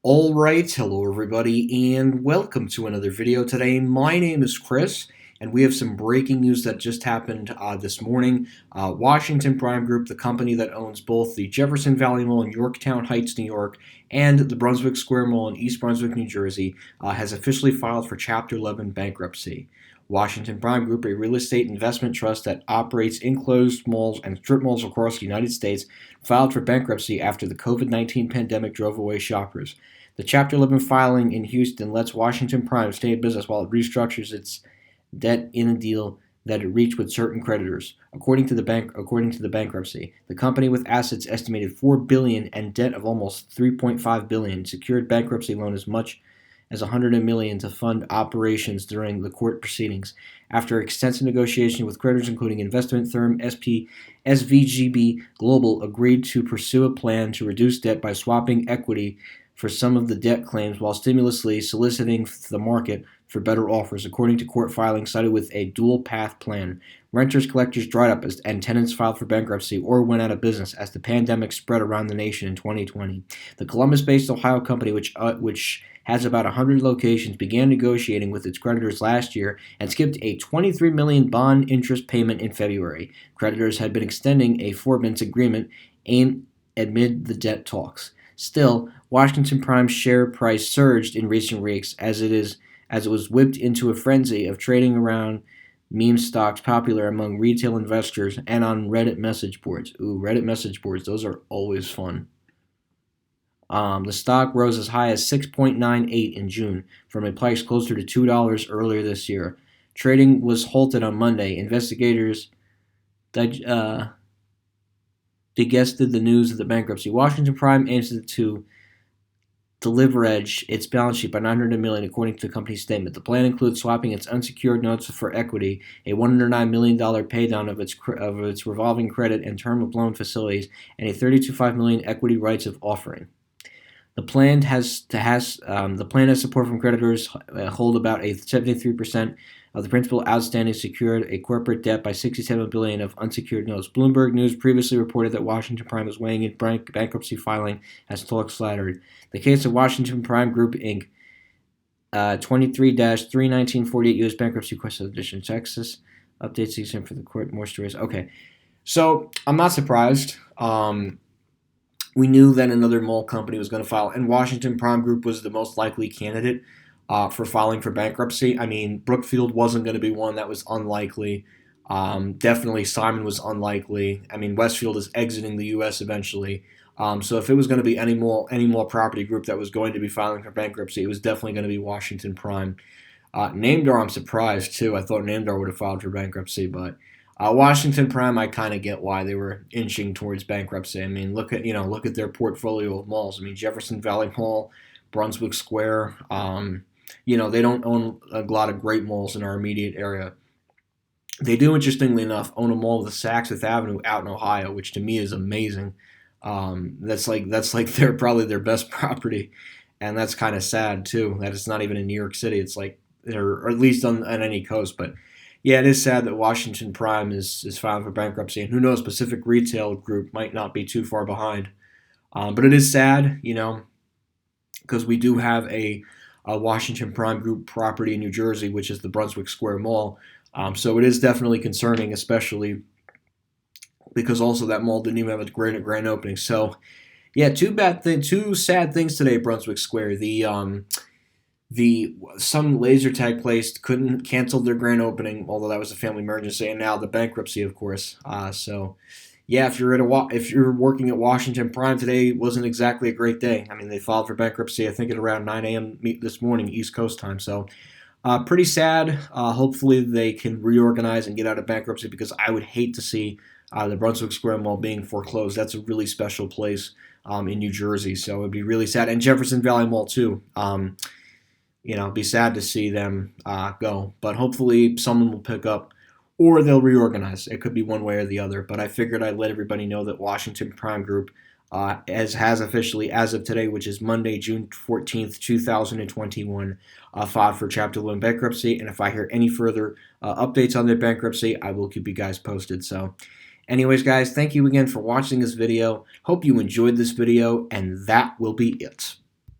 All right, hello everybody, and welcome to another video today. My name is Chris, and we have some breaking news that just happened this morning. Washington Prime Group, the company that owns both the Jefferson Valley Mall in Yorktown Heights, New York, and the Brunswick Square Mall in East Brunswick, New Jersey, has officially filed for Chapter 11 bankruptcy. Washington Prime Group, a real estate investment trust that operates enclosed malls and strip malls across the United States, filed for bankruptcy after the COVID-19 pandemic drove away shoppers. The Chapter 11 filing in Houston lets Washington Prime stay in business while it restructures its debt in a deal that it reached with certain creditors. According to the bankruptcy, the company, with assets estimated $4 billion and debt of almost $3.5 billion, secured bankruptcy loan as much as $100 million to fund operations during the court proceedings. After extensive negotiation with creditors, including investment firm SVGB Global, agreed to pursue a plan to reduce debt by swapping equity for some of the debt claims while stimulously soliciting the market for better offers, according to court filings cited with a dual-path plan. Renters, collectors dried up and tenants filed for bankruptcy or went out of business as the pandemic spread around the nation in 2020. The Columbus-based Ohio company, which has about 100 locations, began negotiating with its creditors last year and skipped a $23 million bond interest payment in February. Creditors had been extending a forbearance agreement aimed amid the debt talks. Still, Washington Prime's share price surged in recent weeks as it was whipped into a frenzy of trading around meme stocks popular among retail investors and on Reddit message boards. Ooh, Reddit message boards, those are always fun. The stock rose as high as 6.98 in June from a price closer to $2 earlier this year. Trading was halted on Monday. Investigators digested the news of the bankruptcy. Washington Prime aims to leverage its balance sheet by $900 million, according to the company's statement. The plan includes swapping its unsecured notes for equity, a $109 million paydown of its revolving credit and term of loan facilities, and a $32.5 million equity rights of offering. The plan has support from creditors, hold about a 73% of the principal outstanding, secured a corporate debt by $67 billion of unsecured notes. Bloomberg News previously reported that Washington Prime was weighing in bankruptcy filing as talks flattered. The case of Washington Prime Group Inc. 23-31948 U.S. Bankruptcy Question Edition, Texas. Updates season for the court. More stories. Okay, so I'm not surprised. We knew that another mall company was going to file, and Washington Prime Group was the most likely candidate for filing for bankruptcy. I mean, Brookfield wasn't going to be one. That was unlikely. Definitely Simon was unlikely. I mean, Westfield is exiting the U.S. eventually. So if it was going to be any more property group that was going to be filing for bankruptcy, it was definitely going to be Washington Prime. Namedar, I'm surprised too. I thought Namedar would have filed for bankruptcy, but Washington Prime, I kind of get why they were inching towards bankruptcy. I mean, look at their portfolio of malls. I mean, Jefferson Valley Mall, Brunswick Square. They don't own a lot of great malls in our immediate area. They do, interestingly enough, own a mall with Saks Fifth Avenue out in Ohio, which to me is amazing. That's like they're probably their best property, and that's kind of sad too. That it's not even in New York City. It's like, or at least on any coast, but. Yeah, it is sad that Washington Prime is filing for bankruptcy, and who knows, Pacific Retail Group might not be too far behind. But it is sad, because we do have a Washington Prime Group property in New Jersey, which is the Brunswick Square Mall. So it is definitely concerning, especially because also that mall didn't even have a grand opening. So, yeah, two sad things today at Brunswick Square. Some laser tag place canceled their grand opening, although that was a family emergency, and now the bankruptcy, of course. So, yeah, if you're working at Washington Prime today, wasn't exactly a great day. I mean, they filed for bankruptcy, I think, at around 9 a.m. this morning, East Coast time. So, pretty sad. Hopefully, they can reorganize and get out of bankruptcy, because I would hate to see the Brunswick Square Mall being foreclosed. That's a really special place in New Jersey, so it would be really sad. And Jefferson Valley Mall too. It'd be sad to see them go, but hopefully someone will pick up, or they'll reorganize. It could be one way or the other, but I figured I'd let everybody know that Washington Prime Group has officially, as of today, which is Monday, June 14th, 2021, filed for Chapter 11 bankruptcy, and if I hear any further updates on their bankruptcy, I will keep you guys posted. So, anyways, guys, thank you again for watching this video. Hope you enjoyed this video, and that will be it.